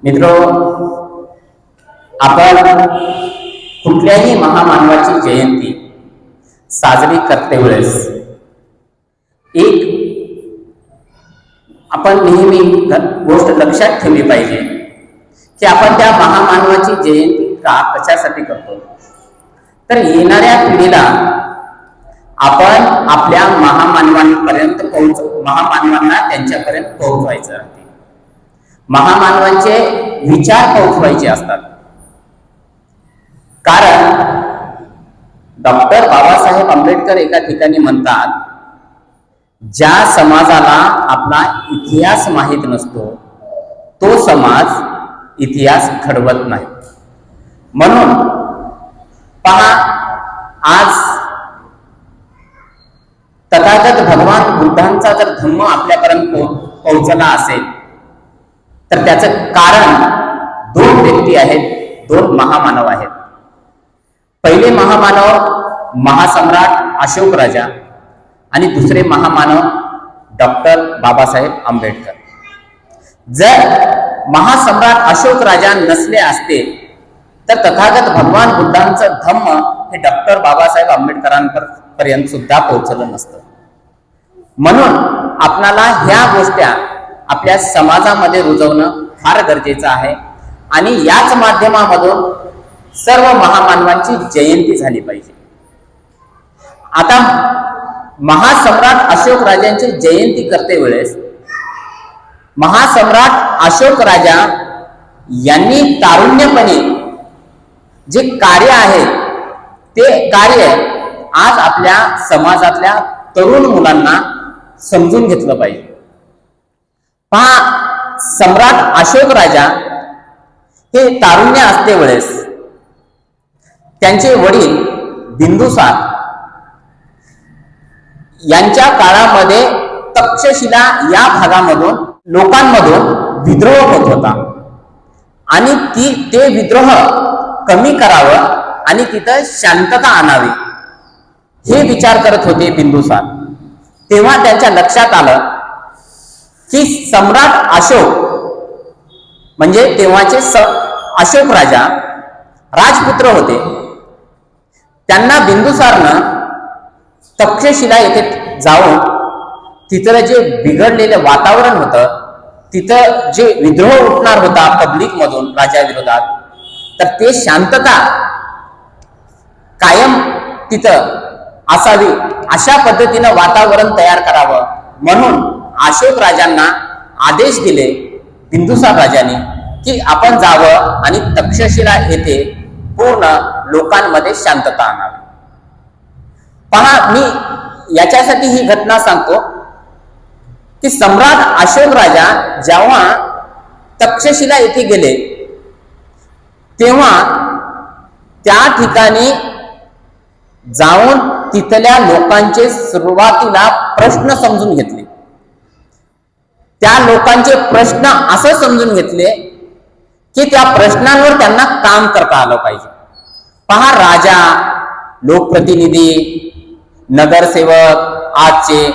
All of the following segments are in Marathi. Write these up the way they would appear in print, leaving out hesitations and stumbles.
मित्रो, आपण कुठल्याही महामानवाची जयंती साजरी करते वेळेस एक आपण नेहमी गोष्ट लक्षात ठेवली पाहिजे की आपण त्या महामानवाची जयंती कशासाठी करतो. तर येणाऱ्या पिढीला आपण आपल्या महामानवांना त्यांच्यापर्यंत पोहोचवायचं आहे. महामानवांचे विचार पोहोचवायचे असतात. कारण डॉक्टर बाबासाहेब आंबेडकर एका ठिकाणी म्हणतात, ज्या समाजाला आपला इतिहास माहीत नसतो तो समाज इतिहास घडवत नाही. म्हणून पहा, आज तथागत भगवान बुद्धांचा जर धम्म आपल्यापर्यंत पोहोचला असेल तर त्याचं कारण दोन व्यक्ती आहेत, दोन महामानव आहेत. पहिले महामानव महासम्राट अशोक राजा आणि दुसरे महामानव डॉक्टर बाबासाहेब आंबेडकर. जर महासम्राट अशोक राजा नसले असते तर तथागत भगवान बुद्धांचं धम्म हे डॉक्टर बाबासाहेब आंबेडकरांपर्यंत सुद्धा पोहोचलं नसतं. म्हणून आपणाला ह्या गोष्टी आपल्या समाजामध्ये रुजवणं फार गरजेचं आहे आणि याच माध्यमामधून सर्व महामानवांची जयंती झाली पाहिजे. आता महासम्राट अशोक राजांची जयंती करते वेळेस महासम्राट अशोक राजा यांनी तारुण्यपणे जे कार्य आहे ते कार्य आज आपल्या समाजातल्या तरुण मुलांना समजून घेतलं पाहिजे. पहा, सम्राट अशोक राजा हे तारुण्य असते वेळेस त्यांचे वडील बिंदुसार यांच्या काळामध्ये तक्षशिला या भागामधून लोकांमधून विद्रोह होत होता आणि ते विद्रोह कमी करावं आणि तिथं शांतता आणावी हे विचार करत होते बिंदुसार. तेव्हा त्यांच्या लक्षात आलं की सम्राट अशोक म्हणजे तेव्हाचे अशोक राजा राजपुत्र होते. त्यांना बिंदुसारनं तक्षशिला येथे जाऊन तिथलं जे बिघडलेलं वातावरण होतं, तिथं जे विद्रोह उठणार होता पब्लिक मधून राजाविरोधात, तर ते शांतता कायम तिथं असावी अशा पद्धतीनं वातावरण तयार करावं म्हणून अशोक राजांना आदेश दिले बिंदुसार राजाने की आपण जावं आणि तक्षशिला येथे पूर्ण लोकांमध्ये शांतता आणावी. पहा, मी याच्यासाठी ही घटना सांगतो की सम्राट अशोक राजा जेव्हा तक्षशिला येथे गेले तेव्हा त्या ठिकाणी जाऊन तिथल्या लोकांचे सुरुवातीला प्रश्न समजून घेतले. त्या लोकांचे प्रश्न असं समजून घेतले की त्या प्रश्नांवर त्यांना काम करता आलं पाहिजे. पहा, राजा, लोकप्रतिनिधी, नगरसेवक आजचे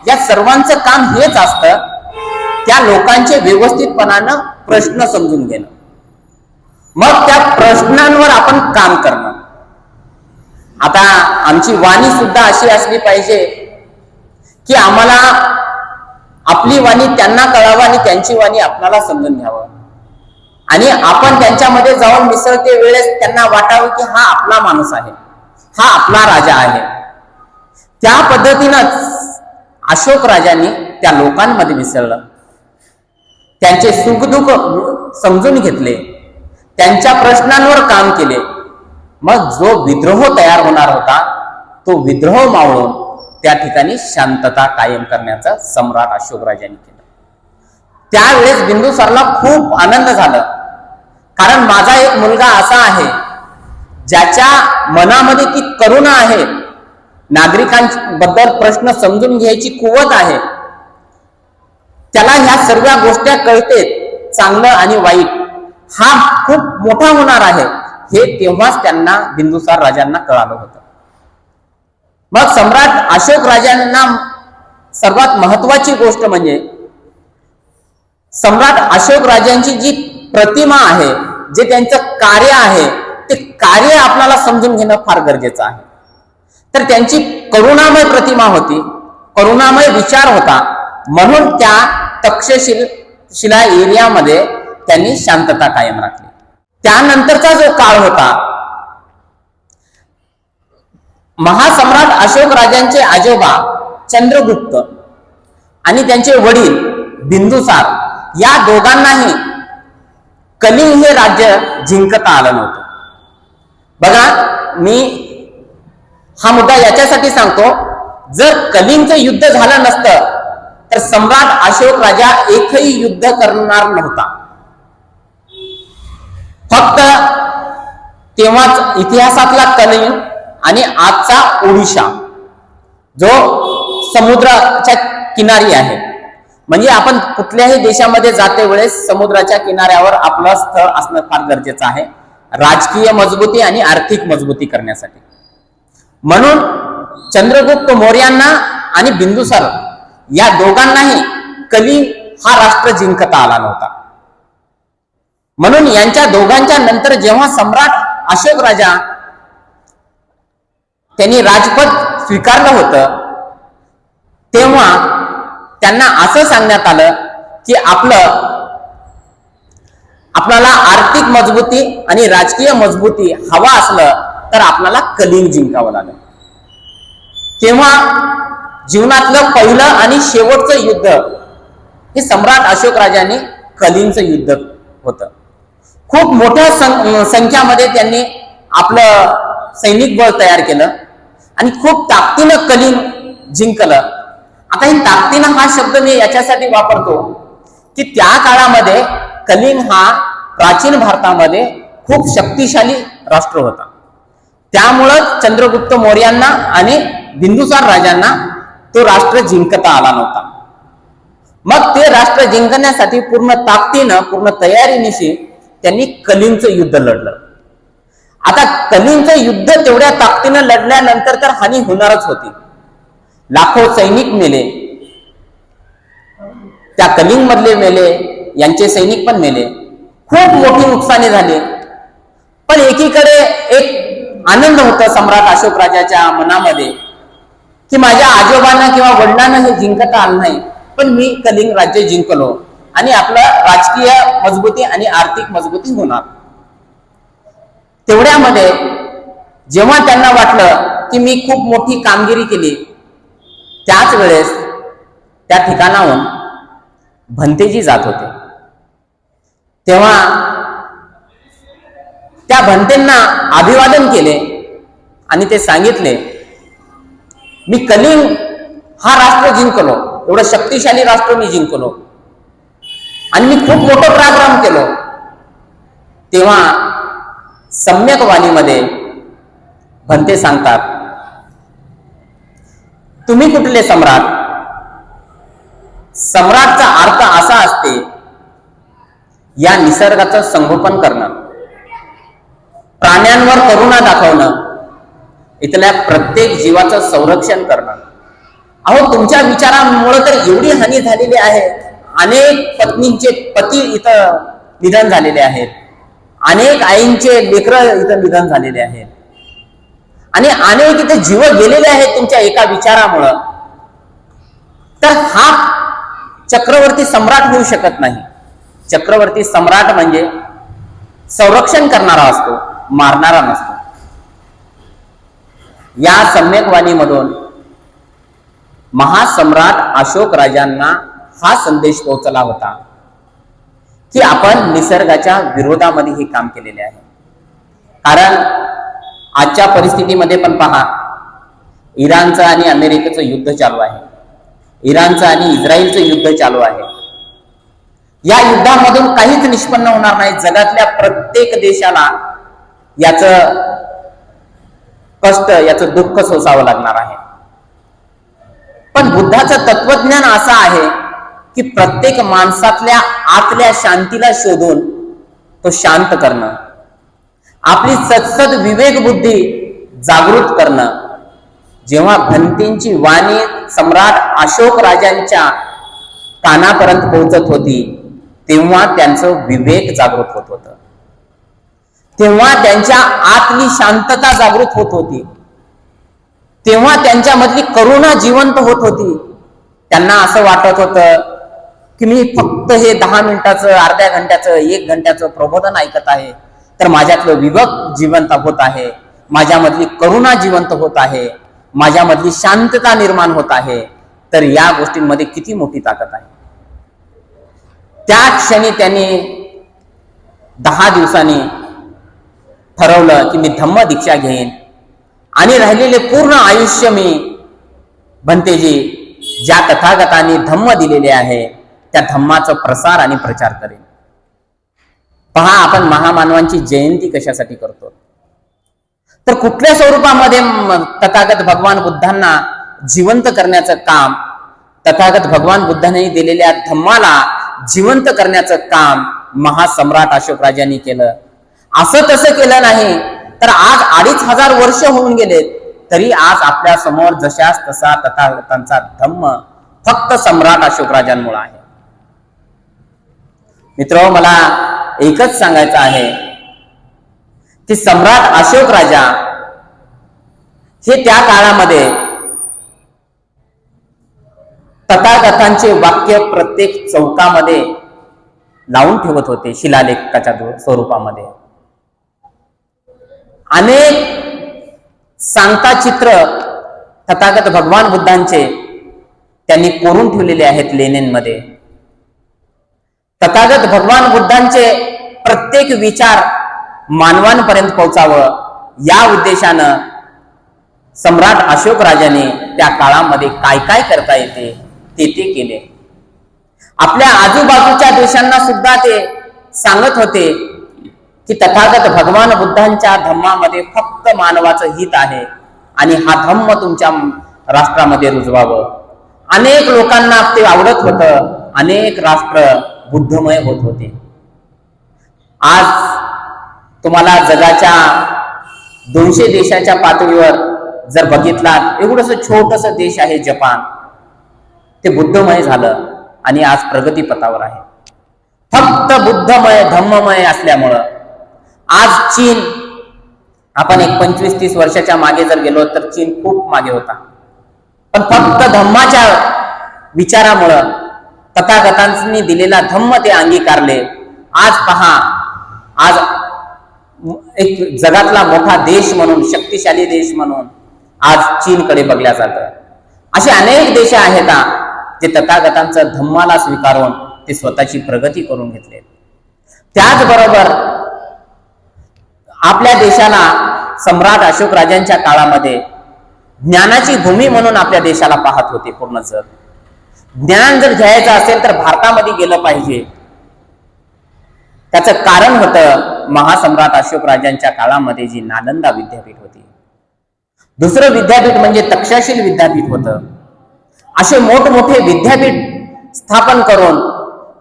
या सर्वांचं काम हेच असतं, त्या लोकांचे व्यवस्थितपणानं प्रश्न समजून घेणं, मग त्या प्रश्नांवर आपण काम करणं. आता आमची वाणी सुद्धा अशी असली पाहिजे की आम्हाला आपली वाणी त्यांना कळावं आणि त्यांची वाणी आपल्याला समजून घ्यावं आणि आपण त्यांच्यामध्ये जाऊन मिसळते वेळेस त्यांना वाटावं की हा आपला माणूस आहे, हा आपला राजा आहे. त्या पद्धतीनंच अशोक राजांनी त्या लोकांमध्ये मिसळलं, त्यांचे सुखदुःख समजून घेतले, त्यांच्या प्रश्नांवर काम केले. मग जो विद्रोह तयार होणार होता तो विद्रोह मावळून त्या ठिकाणी शांतता कायम करण्याचं सम्राट अशोक राजांनी केलं. त्यावेळेस बिंदुसारला खूप आनंद झाला, कारण माझा एक मुलगा असा आहे ज्याच्या मनामध्ये ती करुणा आहे, नागरिकांबद्दल प्रश्न समजून घ्यायची कुवत आहे, त्याला ह्या सर्व गोष्टी कळते, चांगलं आणि वाईट, हा खूप मोठा होणार आहे, हे तेव्हाच त्यांना बिंदुसार राजांना कळालं होतं. मग सम्राट अशोक राजांना सर्वात महत्वाची गोष्ट म्हणजे सम्राट अशोक राजांची जी प्रतिमा आहे, जे त्यांचं कार्य आहे, ते कार्य आपल्याला समजून घेणं फार गरजेचं आहे. तर त्यांची करुणामय प्रतिमा होती, करुणामय विचार होता, म्हणून त्या तक्षशिला एरियामध्ये त्यांनी शांतता कायम राखली. त्यानंतरचा जो काळ होता, महासम्राट अशोक राजांचे आजोबा चंद्रगुप्त आणि त्यांचे वडील बिंदुसार या दोघांनाही कलिंग हे राज्य जिंकता आलं नव्हतं. बघा, मी हा मुद्दा याच्यासाठी सांगतो, जर कलिंगचं युद्ध झालं नसतं तर सम्राट अशोक राजा एकही युद्ध करणार नव्हता. फक्त तेव्हाच इतिहासातला कलिंग आणि आजचा ओडिशा जो समुद्राच्या किनारी आहे, म्हणजे आपण कुठल्याही देशामध्ये जाते वेळेस समुद्राच्या किनाऱ्यावर आपलं स्थळ असणं फार गरजेचं आहे, राजकीय मजबूती आणि आर्थिक मजबूती करण्यासाठी. म्हणून चंद्रगुप्त मौर्यांना आणि बिंदुसार या दोघांनाही कलिंग हा राष्ट्र जिंकता आला नव्हता. म्हणून यांच्या दोघांच्या नंतर जेव्हा सम्राट अशोक राजा त्यांनी राजपद स्वीकारलं होतं, तेव्हा त्यांना असं सांगण्यात आलं की आपल्याला आर्थिक मजबूती आणि राजकीय मजबूती हवा असलं तर आपल्याला कलिंग जिंकावं लागेल. तेव्हा जीवनातलं पहिलं आणि शेवटचं युद्ध हे सम्राट अशोक राजांनी कलिंगचं युद्ध होतं. खूप मोठ्या संख्यामध्ये त्यांनी आपलं सैनिक बळ तयार केलं आणि खूप ताकदीनं कलिंग जिंकलं. आता ही ताकदीनं हा शब्द मी याच्यासाठी वापरतो की त्या काळामध्ये कलिंग हा प्राचीन भारतामध्ये खूप शक्तिशाली राष्ट्र होता. त्यामुळं चंद्रगुप्त मौर्यांना आणि बिंदुसार राजांना तो राष्ट्र जिंकता आला नव्हता. मग ते राष्ट्र जिंकण्यासाठी पूर्ण ताकदीनं, पूर्ण तयारीनिशी त्यांनी कलिंगचं युद्ध लढलं. आता कलिंगचं युद्ध तेवढ्या ताकदीनं लढल्यानंतर तर हानी होणारच होती. लाखो सैनिक मेले, त्या कलिंग मधले मेले, यांचे सैनिक पण मेले, खूप मोठी नुकसानी झाली. पण एकीकडे एक आनंद होता सम्राट अशोक राजाच्या मनामध्ये की माझ्या आजोबांना किंवा वडिलांना हे जिंकता आलं नाही, पण मी कलिंग राज्य जिंकलो आणि आपलं राजकीय मजबूती आणि आर्थिक मजबूती होणार. तेवढ्यामध्ये जेव्हा त्यांना वाटलं की मी खूप मोठी कामगिरी केली, त्याच वेळेस त्या ठिकाणाहून भंतेजी जात होते. तेव्हा त्या भंतेंना अभिवादन केले आणि ते सांगितले, मी कलिंग हा राष्ट्र जिंकलो, एवढं शक्तिशाली राष्ट्र मी जिंकलो आणि मी खूप मोठं पराक्रम केलो. तेव्हा सम्यक वाणीमध्ये भंते सांगतात, तुम्ही कुठले सम्राट? सम्राटचा अर्थ असा असते या निसर्गाचं संगोपन करणं, प्राण्यांवर करुणा दाखवणं, इथल्या प्रत्येक जीवाचं संरक्षण करणं. अहो, तुमच्या विचारांमुळे तर एवढी हानी झालेली आहे. अनेक पत्नींचे पती इथं निधन झालेले आहेत, अनेक आईंचे लेकरं इथं निधन झालेले आहेत आणि अनेक इथे जीव गेलेले आहेत तुमच्या एका विचारामुळं. तर हा चक्रवर्ती सम्राट होऊ शकत नाही. चक्रवर्ती सम्राट म्हणजे संरक्षण करणारा असतो, मारणारा नसतो. या सम्यकवाणीमधून महासम्राट अशोक राजांना हा संदेश पोहोचला होता की आपण निसर्गाच्या विरोधामध्ये हे काम केलेले आहे. कारण आजच्या परिस्थितीमध्ये पण पहा, इराणचं आणि अमेरिकेचं युद्ध चालू आहे, इराणचं आणि इस्रायलचं युद्ध चालू आहे. या युद्धामधून काहीच निष्पन्न होणार नाही. जगातल्या प्रत्येक देशाला याचं कष्ट, याचं दुःख सोसावं लागणार आहे. पण बुद्धाचं तत्वज्ञान असं आहे की प्रत्येक माणसातल्या आतल्या शांतीला शोधून तो शांत करणं, आपली सत्सद विवेक बुद्धी जागृत करणं. जेव्हा भंतेंची वाणी सम्राट अशोक राजांच्या कानापर्यंत पोहोचत होती, तेव्हा त्यांचं विवेक जागृत होत होतं, तेव्हा त्यांच्या आतली शांतता जागृत होत होती, तेव्हा त्यांच्यामधली करुणा जिवंत होत होती. त्यांना असं वाटत होतं की मी फक्त हे 10 मिनिटाचं, अर्ध्या घंट्याचं, 1 घंट्याचं प्रबोधन ऐकत आहे, तर माझ्यातलं विवेक जिवंत होत आहे, माझ्यामधली करुणा जिवंत होत आहे, माझ्यामधली शांतता निर्माण होत आहे. तर या गोष्टींमध्ये किती मोठी ताकद आहे. त्या क्षणी त्यांनी 10 दिवसांनी ठरवलं की मी धम्म दीक्षा घेईन आणि राहिलेले पूर्ण आयुष्य मी भंतेजी ज्या तथागतांनी धम्म दिलेले आहे त्या धम्माचा प्रसार आणि प्रचार करेन. पहा, आपण महामानवांची जयंती कशासाठी करतो? तर कुठल्या स्वरूपामध्ये तथागत भगवान बुद्धांना जिवंत करण्याचं काम, तथागत भगवान बुद्धांनी दिलेल्या धम्माला जिवंत करण्याचं काम महासम्राट अशोक राजांनी केलं. असं तसं केलं नाही तर आज 2500 वर्ष होऊन गेलेत, तरी आज आपल्या समोर जशास तसा तथागतांचा धम्म फक्त सम्राट अशोक राजांमुळे आहे. मित्र, मला एकच सांगायचं आहे की सम्राट अशोक राजा हे त्या काळामध्ये तथागतांचे वाक्य प्रत्येक चौकामध्ये लावून ठेवत होते, शिलालेखाच्या स्वरूपामध्ये. अनेक सांगता चित्र तथागत भगवान बुद्धांचे त्यांनी कोरून ठेवलेले आहेत लेण्यांमध्ये. तथागत भगवान बुद्धांचे प्रत्येक विचार मानवांपर्यंत पोहोचावं या उद्देशानं सम्राट अशोक राजाने त्या काळामध्ये काय काय करता येते ते केले. आपल्या आजूबाजूच्या देशांना सुद्धा ते सांगत होते की तथागत भगवान बुद्धांच्या धम्मामध्ये फक्त मानवाचं हित आहे आणि हा धम्म तुमच्या राष्ट्रामध्ये रुजवावं. अनेक लोकांना ते आवडत होतं, अनेक राष्ट्र बुद्धमय होत होते. आज तुम्हाला जगाच्या 200 देशाच्या पातळीवर जर बघितलात, एवढंसं छोटस देश आहे जपान, ते बुद्धमय झालं आणि आज प्रगतीपथावर आहे. फक्त बुद्धमय धम्ममय असल्यामुळं आज चीन, आपण एक 25-30 वर्षाच्या मागे जर गेलो तर चीन खूप मागे होता, पण फक्त धम्माच्या विचारामुळं तथागतांनी दिलेला धम्म ते अंगीकारले. आज पहा, आज एक जगातला मोठा देश म्हणून, शक्तिशाली देश म्हणून आज चीनकडे बघल्या जातं. असे अनेक देश आहेत जे तथागतांचं धम्माला स्वीकारून ते स्वतःची प्रगती करून घेतले. त्याचबरोबर आपल्या देशाला सम्राट अशोक राजांच्या काळामध्ये ज्ञानाची भूमी म्हणून आपल्या देशाला पाहत होते. पूर्ण जग ज्ञान जर घ्यायचं असेल तर भारतामध्ये गेलं पाहिजे. त्याचं कारण होतं महासम्राट अशोक राजांच्या काळामध्ये जी नालंदा विद्यापीठ होती. दुसरं विद्यापीठ म्हणजे तक्षशिला विद्यापीठ होतं. असे मोठमोठे विद्यापीठ स्थापन करून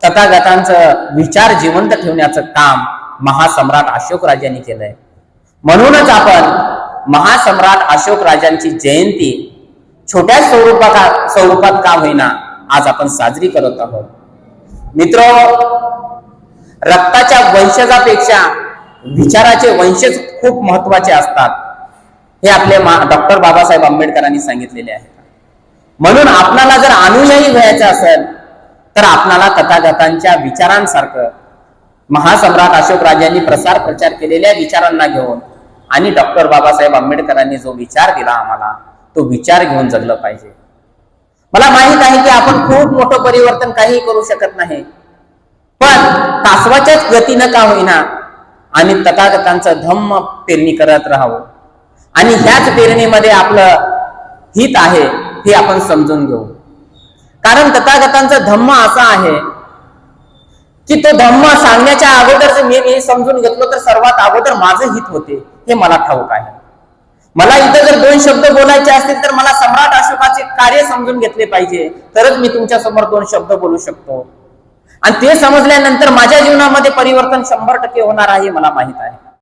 तथागतांचं विचार जिवंत ठेवण्याचं काम महासम्राट अशोक राजांनी केलंय. म्हणूनच आपण महासम्राट अशोक राजांची जयंती छोट्या स्वरूपात का होईना आज आपण साजरी करत आहोत. मित्र, रक्ताच्या वंशजापेक्षा विचाराचे वंशज खूप महत्वाचे असतात, हे आपले डॉक्टर बाबासाहेब आंबेडकरांनी सांगितलेले आहे. म्हणून आपणाला जर अनुयायी व्हायचं असेल तर आपणाला तथागतांच्या विचारांसारखं महासम्राट अशोक राजांनी प्रचार केलेल्या विचारांना घेऊन आणि डॉक्टर बाबासाहेब आंबेडकरांनी जो विचार दिला आम्हाला, तो विचार घेऊन जगलं पाहिजे. मला माहित आहे की आपण खूप मोठं परिवर्तन काही करू शकत नाही, पण कासवाच्याच गतीनं का होईना आणि तथागतांचं धम्म पेरणी करत राहावं आणि ह्याच पेरणीमध्ये आपलं हित आहे हे आपण समजून घेऊ. कारण तथागतांचं धम्म असा आहे की तो धम्म सांगण्याच्या अगोदर जर मी समजून घेतलो तर सर्वात अगोदर माझं हित होते हे मला ठाऊक आहे. मला इथं जर 2 शब्द बोलायचे असतील तर मला सम्राट अशोकाचे कार्य समजून घेतले पाहिजे, तरच मी तुमच्या समोर 2 शब्द बोलू शकतो. आणि ते समजल्यानंतर माझ्या जीवनामध्ये परिवर्तन 100% होणार आहे मला माहित आहे.